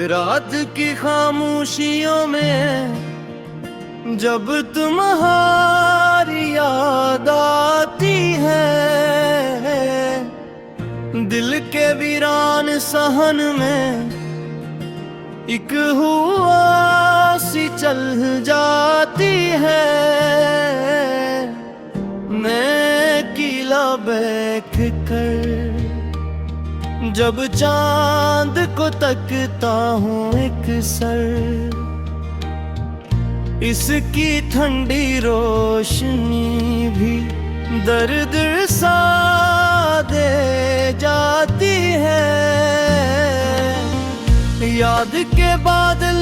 रात की खामोशियों में जब तुम्हारी याद आती है, दिल के वीरान सहन में एक हुआ सी चल जाती है। मैं किला बैठ कर जब चांद को तकता हूँ एक सर, इसकी ठंडी रोशनी भी दर्द सा दे जाती है। याद के बादल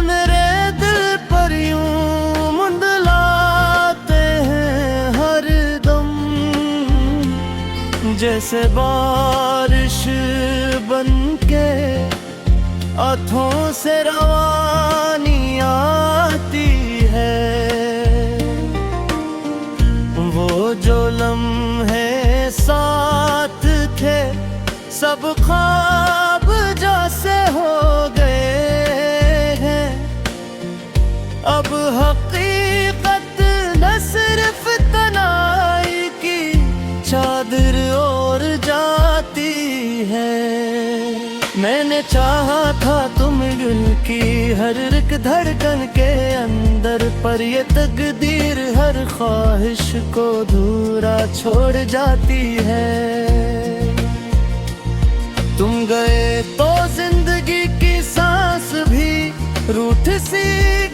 मेरे दिल पर यूं मुंडलाते हैं हर दम, जैसे बारिश बनके हाथों से रवानी आती है। वो जो लम्हे साथ थे सब ख्वाब जैसे हो गए हैं। अब हकीकत न सिर्फ तन्हाई की चादर ओढ़ जाती है। मैंने चाहा था तुम दिल की हर एक धड़कन के अंदर, पर ये तकदीर हर ख्वाहिश को अधूरा छोड़ जाती है। तुम गए तो जिंदगी की सांस भी रूठ सी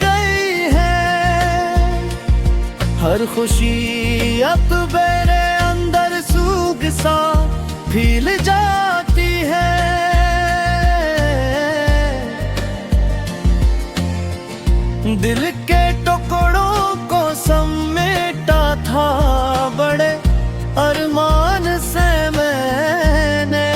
गई है। हर खुशी अब मेरे अंदर सूख सा फील जाती है। दिल के टुकड़ों को समेटा था बड़े अरमान से मैंने,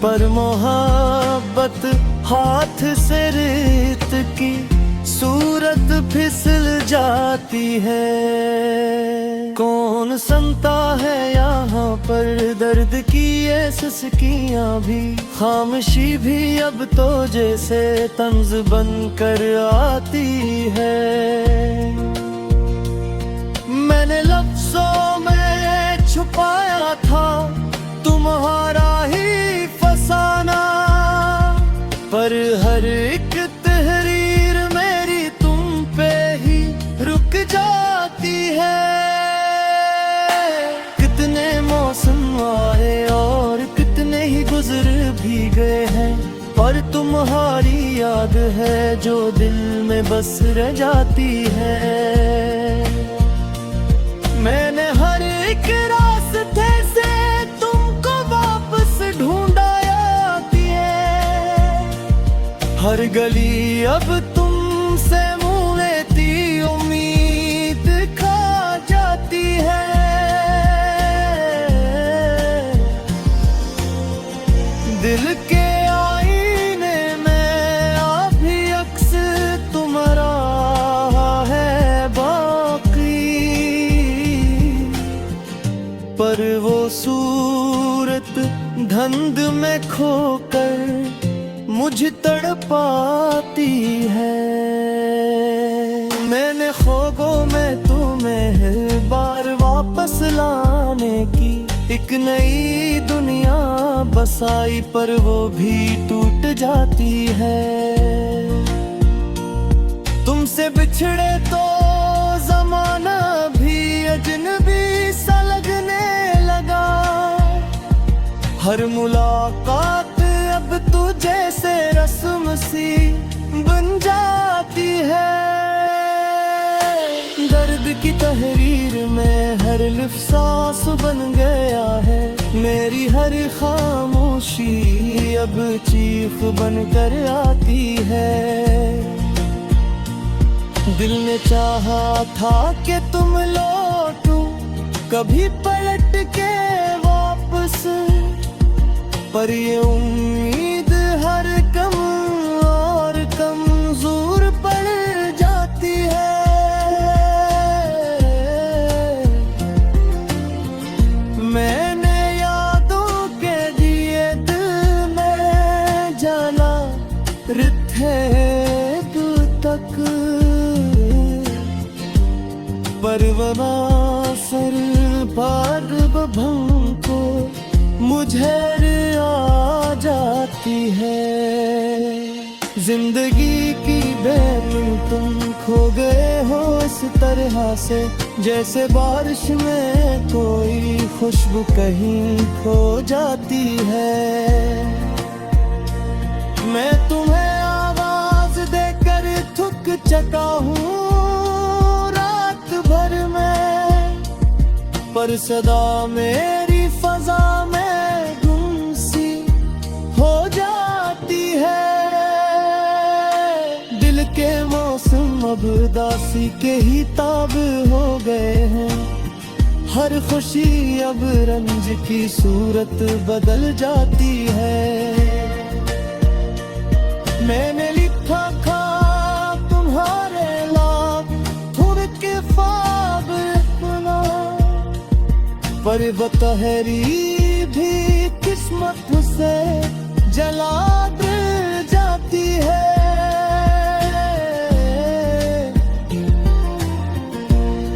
पर मोहब्बत हाथ से रेत की सूरत फिसल जाती है। कौन सुनता है यहाँ पर दर्द की ये सिसकियाँ भी, खामोशी भी अब तो जैसे तंज बन कर आती है। मैंने लफ्जों में छुपाया था तुम्हारा ही फसाना, पर हर एक तहरीर मेरी तुम पे ही रुक जाती है। कितने मौसम आए और कितने ही गुजर भी गए हैं, पर तुम्हारी याद है जो दिल में बस रह जाती है। मैंने हर एक रास्ते से तुमको वापस ढूंढा है, हर गली अब तुमसे मुँह लेती उम्मीद खा जाती है। दिल के आईने में अभी अक्स तुम्हारा है बाकी, पर वो सूरत धुंध में खोकर मुझे तड़पाती है। मैंने ख्वाबों में तुम्हें बार वापस लाने की एक नई दुनिया बसाई, पर वो भी टूट जाती है। तुमसे बिछड़े तो जमाना भी अजनबी सा लगने लगा। हर मुलाकात अब तू जैसे रस्म सी बन जाती है। दर्द की तहरीर में हर लिफ्ज़ सांस बन गया है। मेरी हर खामोशी अब चीख बन कर आती है। दिल ने चाहा था कि तुम लौटो कभी पलट के वापस, पर ये उम्मीद हर कम और कमजोर पड़ जाती है। मैंने यादों के दिए दिल में परवनासर पार भंग को मुझे आ जाती है। जिंदगी की बेमिन तुम खो गए हो इस तरह से, जैसे बारिश में कोई खुशबू कहीं खो जाती है। मैं तुम्हें आवाज देकर थक चका हूँ रात भर में, पर सदा मेरी फजा में गुम सी हो जाती है। दिल के मौसम अब उदासी के ही ताब हो गए हैं, हर खुशी अब रंज की सूरत बदल जाती है। मैंने लिखा था तुम्हारे लाखों के ख्वाब अपना, पर बतहरी भी किस्मत से जला दे जाती है।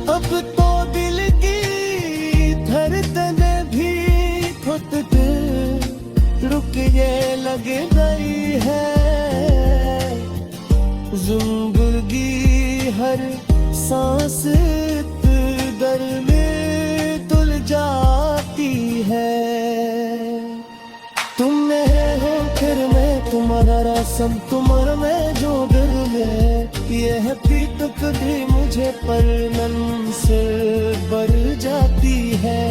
अब तो दिल की धड़कनें भी खुद रुक ये लग गई है। जिंदगी हर सांस दर में तुल जाती है। तुम मेरे हो फिर मैं तुम्हारा रसम, तुम्हारा मैं जो दिल में, ये हकीकत कभी मुझे पर नम से बढ़ जाती है।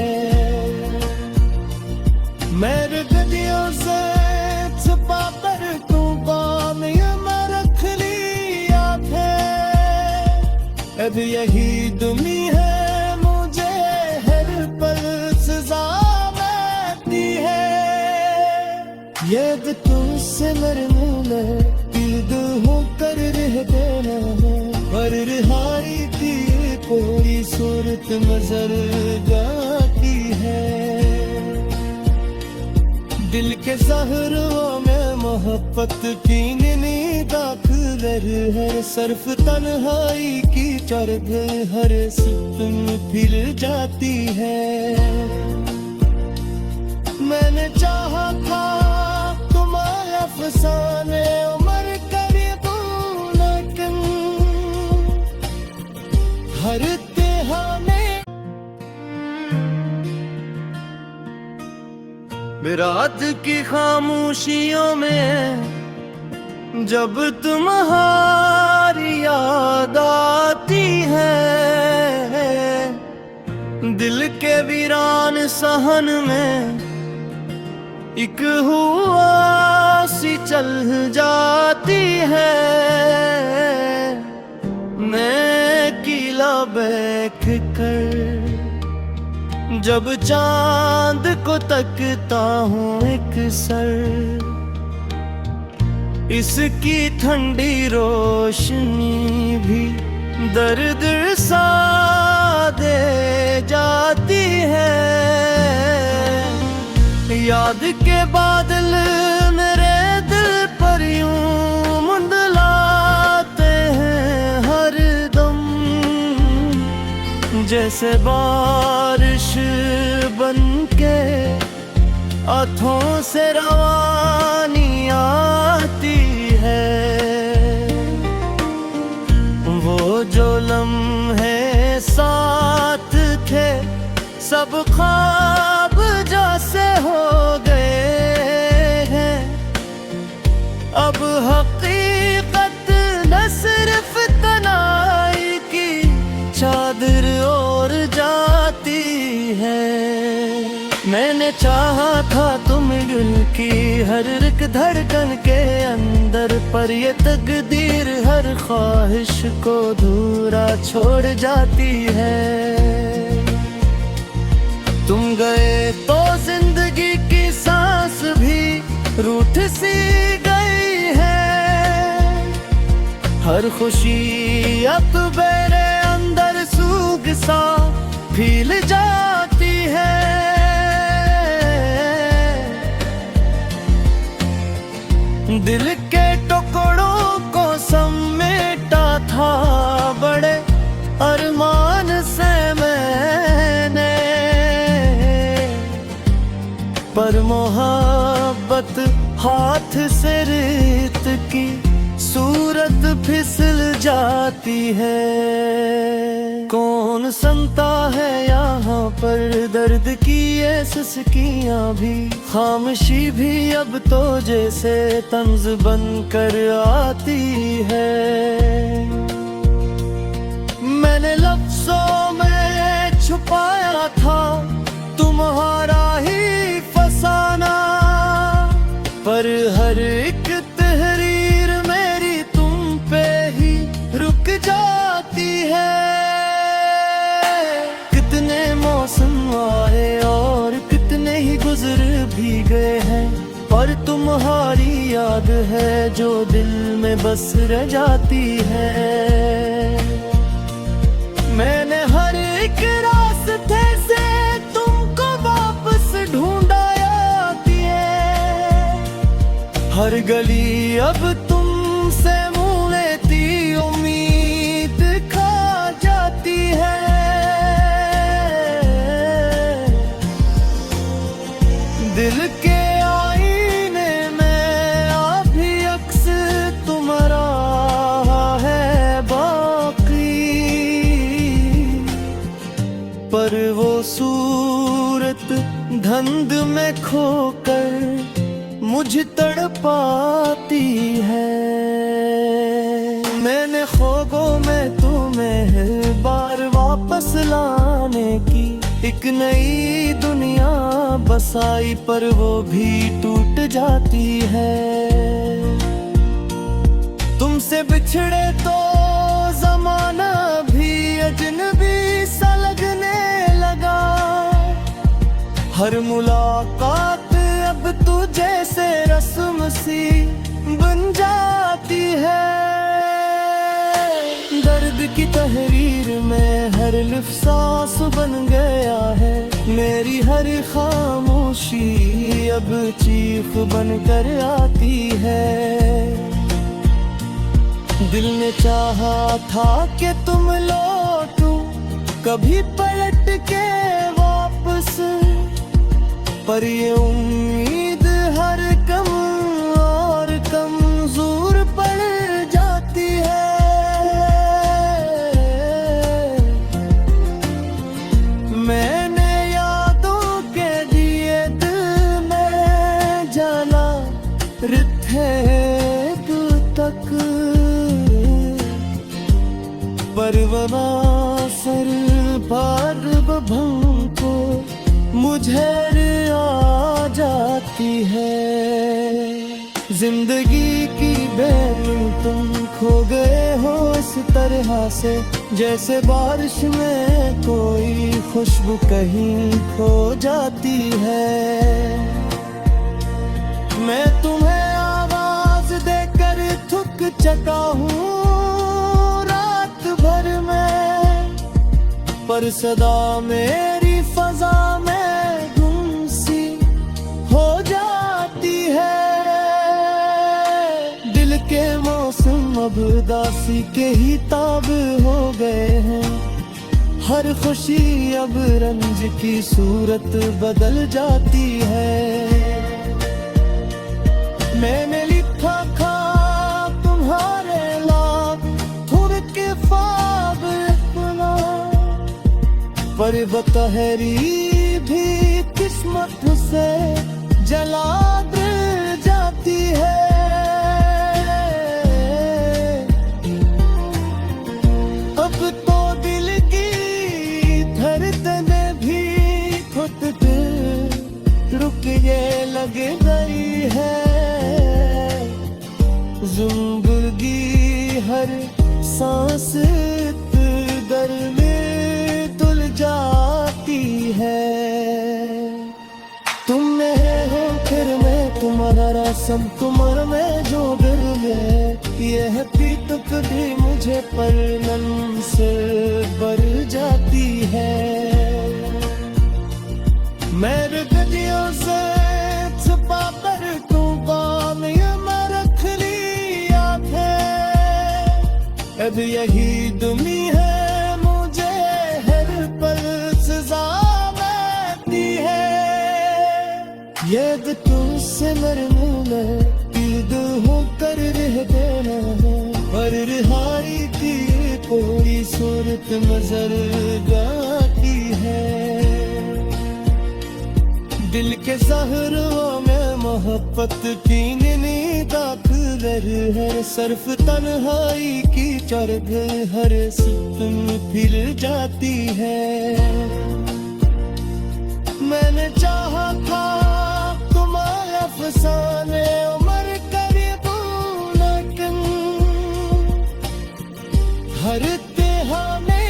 मेरे गदियों से छुपा कर तुम बाम में रख लिया थे, अब यही दुनी है मुझे हर पल सजा देती है। याद तुमसे मरने में दिल होकर रह देना है, पर रिहाई की कोई सूरत नजर जाती है। दिल के ज़हरों में मोहब्बत की नींद दाखिल है, सर्फ तन्हाई की चरग हर सुकून फिर जाती है। मैंने चाहा था तुम्हारे अफसाने उम्र करीब, लेकिन हर तिहाने रात की खामोशियों में जब तुम्हारी याद आती है, दिल के वीरान सहन में एक हुआ सी चल जाती है। मैं किला बैठ कर जब चांद को तकता हूँ एक सर, इसकी ठंडी रोशनी भी दर्द सा दे जाती है। याद के बादल मेरे दिल पर यूं मुंडलाते हैं हर दम, जैसे बारिश बनके हाथों से रवानी आती है। वो जो लम्हे साथ थे सब ख्वाब जैसे हो गए हैं, अब हकीकत न सिर्फ तनाई की चादर ओढ़ जाती है। मैंने चाहा था तुम दिल की हर एक धड़कन के अंदर, पर ये तकदीर हर ख्वाहिश को अधूरा छोड़ जाती है। तुम गए तो जिंदगी की सांस भी रूठ सी गई है, हर खुशी अब मेरे अंदर सूख सा फील जाती है। दिल के टुकड़ों को समेटा था बड़े अरमान से, पर मोहब्बत हाथ से रेत की सूरत फिसल जाती है। कौन सुनता है यहाँ पर दर्द की ये सिसकियाँ भी, खामोशी भी अब तो जैसे तंज बन कर आती है। मैंने लफ्ज़ों में छुपाया था तुम्हारा ही फसाना, पर हर एक तहरीर मेरी तुम पे ही रुक जाती है। कितने मौसम आए और कितने ही गुजर भी गए हैं, पर तुम्हारी याद है जो दिल में बस रह जाती है। मैंने हर एक रास्ते से तुमको वापस ढूंढा आती है, हर गली अब तुमसे मुँह लेती उम्मीद खा जाती है। दिल के आईने में अभी अक्स तुम्हारा है बाकी, पर वो सूरत धुंध में खोकर मुझ तड़पाती है। मैंने ख्वाबों में तुम्हें बार वापस लाने की एक नई दुनिया बसाई, पर वो भी टूट जाती है। तुमसे बिछड़े तो जमाना भी अजनबी सा लगने लगा, हर मुलाकात अब तू जैसे रस्म सी बन जाती है। दर्द की तहरीर में हर लफ्ज़ सांस बन गया है, मेरी हर खामोशी अब चीख बन कर आती है। दिल ने चाहा था कि तुम लौटो कभी पलट के वापस, पर ये उम्मीद हर कम और कमजोर पड़ जाती है। मैंने यादों के दिए दिल में जला रखे तक, परवना सर पार भंग को मुझे आ जाती है। जिंदगी की बेन तुम खो गए हो इस तरह से, जैसे बारिश में कोई खुशबू कहीं खो जाती है। मैं तुम्हें आवाज देकर थक चका हूँ रात भर में, पर सदा मेरी फजा में गुम सी हो जाती है। दिल के मौसम अब उदासी के ही ताब हो गए हैं, हर खुशी अब रंज की सूरत बदल जाती है। मैंने लिखा था तुम्हारे लाख खुद के ख्वाब अपना, पर बतहरी भी किस्मत से जला दे जाती है। अब तो दिल की धड़कनें भी खुद पे रुक ये लग गई है। जिंदगी हर सांस दर में तुल जाती है। तुम मेरे हो फिर मैं तुम्हारा रसम, तुम्हारा मैं जो दिल में ये है पीत कभी मुझे पर नम से भर जाती है। मेरे गलियों से छुपा कर तू बाम ये मैं रख लिया थे, अब यही दुनिया है मुझे हर पल सजा देती है। याद तुझसे मरने में दिल होकर रह देना है। हर रिहाई की कोई सूरत नजर आती है। दिल के ज़हरों में मोहब्बत की नींद दाखिल है। सर्फ तन्हाई की चरग हर सुकून फिर जाती है। मैंने चाहा था तुम्हारे अफसाने उम्र करीबों, लेकिन हर तिहाने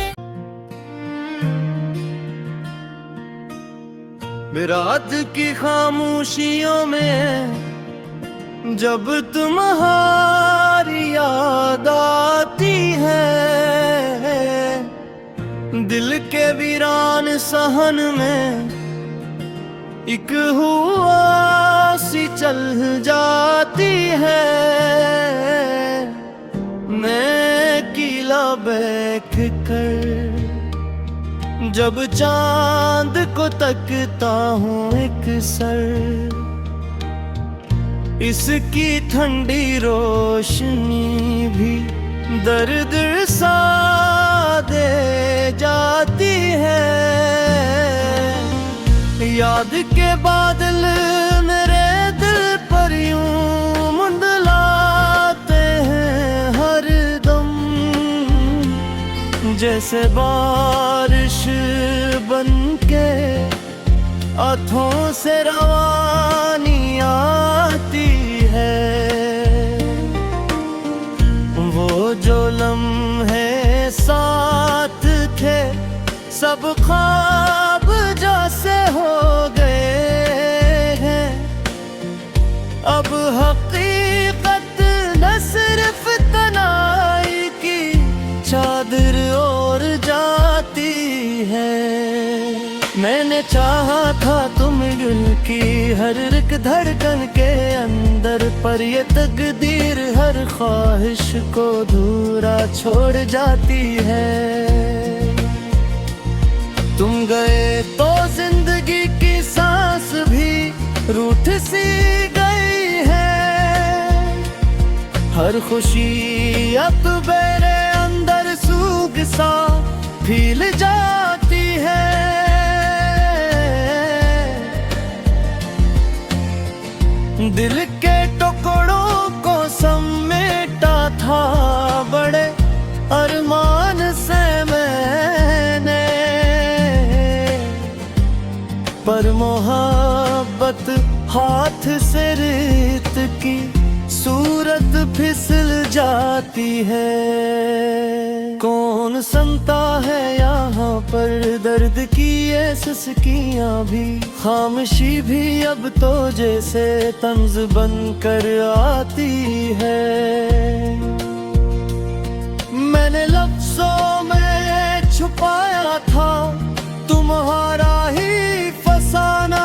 रात की खामोशियों में जब तुम्हारी याद आती है, दिल के वीरान सहन में एक हुआ सी चल जाती है। मैं किला बैठ कर जब चांद को तकता हूँ एक सर, इसकी ठंडी रोशनी भी दर्द सा दे जाती है। याद के बादल मेरे दिल पर यूं मुंडलाते हैं हर दम, जैसे बारिश बनके आँखों से रवानी आती है। वो जो लम्हे साथ थे सब ख्वाब जैसे हो गए हैं। अब हकीकत न सिर्फ तन्हाई की चादर ओढ़ जाती है। मैंने चाहा था तुम दिल की हर एक धड़कन के अंदर, पर ये तकदीर हर ख्वाहिश को धूरा छोड़ जाती है। तुम गए तो जिंदगी की सांस भी रूठ सी गई है। हर खुशी अब मेरे अंदर सूख सा फील जाती है। दिल के टुकड़ों को समेटा था बड़े अरमान से मैंने, पर मोहब्बत हाथ से रेत की सूरत फिसल जाती है। कौन सुनता है यहाँ पर दर्द की ये सिसकियाँ भी, खामोशी भी अब तो जैसे तंज बन कर आती है। मैंने लफ्ज़ों में छुपाया था तुम्हारा ही फसाना,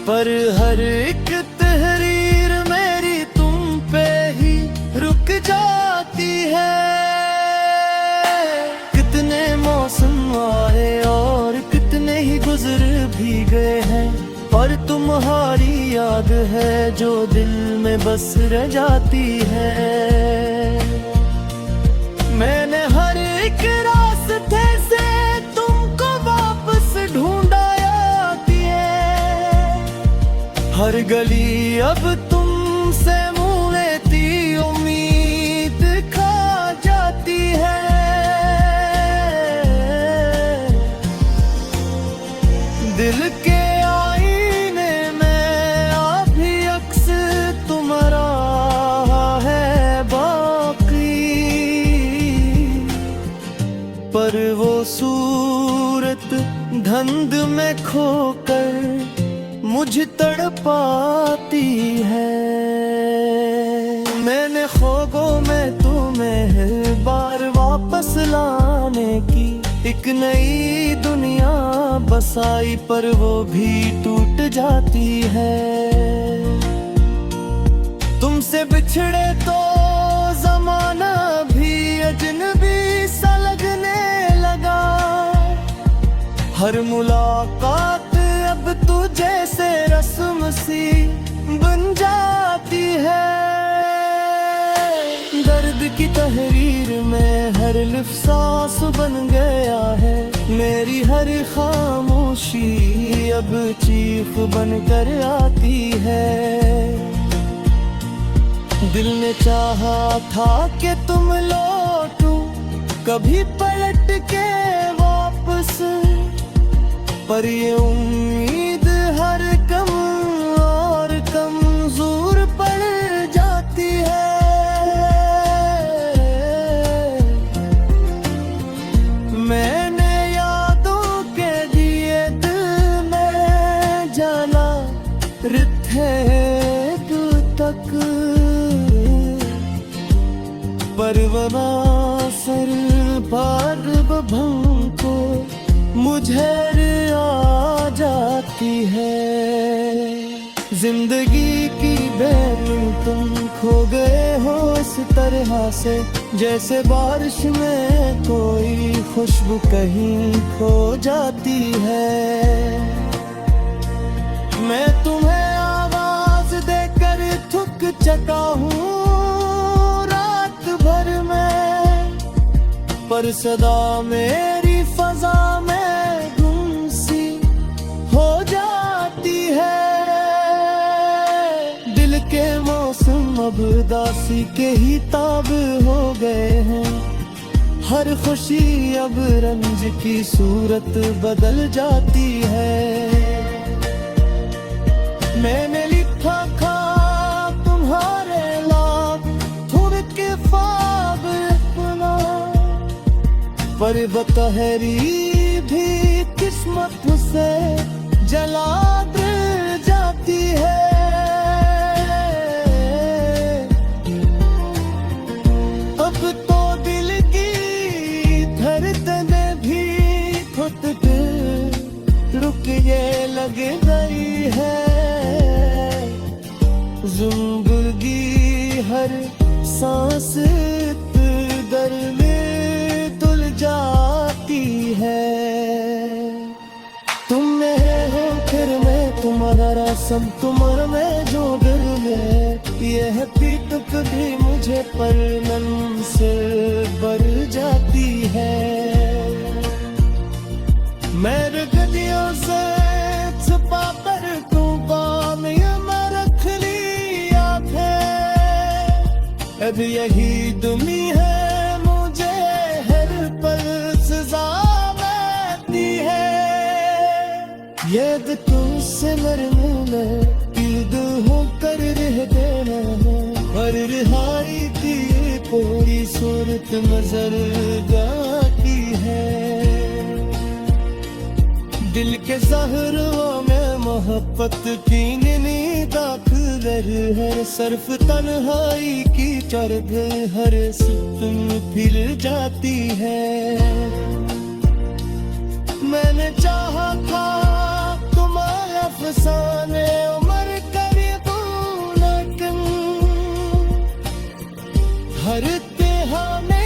पर हर एक तहरीर मेरी तुम पे ही रुक जाती है। कितने मौसम आए और कितने ही गुजर भी गए हैं, पर तुम्हारी याद है जो दिल में बस रह जाती है। मैंने हर एक रास्ते से तुमको वापस ढूंढा आती है। हर गली अब तुमसे मुँह लेती उम्मीद खा जाती है। दिल के आईने में अभी अक्स तुम्हारा है बाकी, पर वो सूरत धुंध में खोकर मुझ तड़पाती है। मैंने ख्वाबों में तुम्हें बार वापस लाने की एक नई दुनिया बसाई, पर वो भी टूट जाती है। तुमसे बिछड़े तो जमाना भी अजनबी सा लगने लगा। हर मुलाकात अब तुझ जैसे रस्म सी बन जाती है। दर्द की तहरीर में हर लिफ्ज़ सांस बन गया है। मेरी हर खामोशी अब चीख बन कर आती है। दिल ने चाहा था कि तुम लौटो कभी पलट के वापस, पर ये उम्मीद हर कम और कमजोर पड़ जाती है। मैंने यादों के दिए दिल में जाना रिथे तक, परवना सर पार भंग को मुझे आ जाती है। जिंदगी की बेन तुम खो गए हो इस तरह से, जैसे बारिश में कोई खुशबू कहीं खो जाती है। मैं तुम्हें आवाज देकर थक चका हूँ रात भर में, पर सदा मेरी फजा में गुम सी हो जाती है। दिल के मौसम अब उदासी के ही ताब हो गए हैं। हर खुशी अब रंज की सूरत बदल जाती है। मैंने लिखा था तुम्हारे लाख थोड़े के ख्वाब अपना, पर बतहरी भी किस्मत से जला दे जाती है। अब तो दिल की धड़कनें भी खुद पे रुक ये लग गई है। जिंदगी हर सांस दर में तुल जाती है। तुम मेरे हो फिर मैं तुम्हारा रसम, तुम्हारा मैं जो दिल में ये है पीट कभी मुझे पर नम से भर जाती है। मेरे गलियों से छुपा कर तुम बाम मैं रख लिया था। अब यही दुनी है मुझे हर पल सजा देती है। याद तुझसे मरने में ईद होकर रह देना है, पर रिहाई की पूरी सूरत नजर आती है। दिल के ज़हरों में मोहब्बत की नी दाखिल है। सर्फ तन्हाई की चरग हर सुकून फिर जाती है। मैंने चाहा था तुम्हारा अफसाने उम्र करीबू, लेकिन हर तिहाने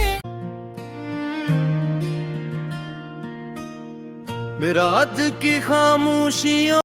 रात की खामोशियों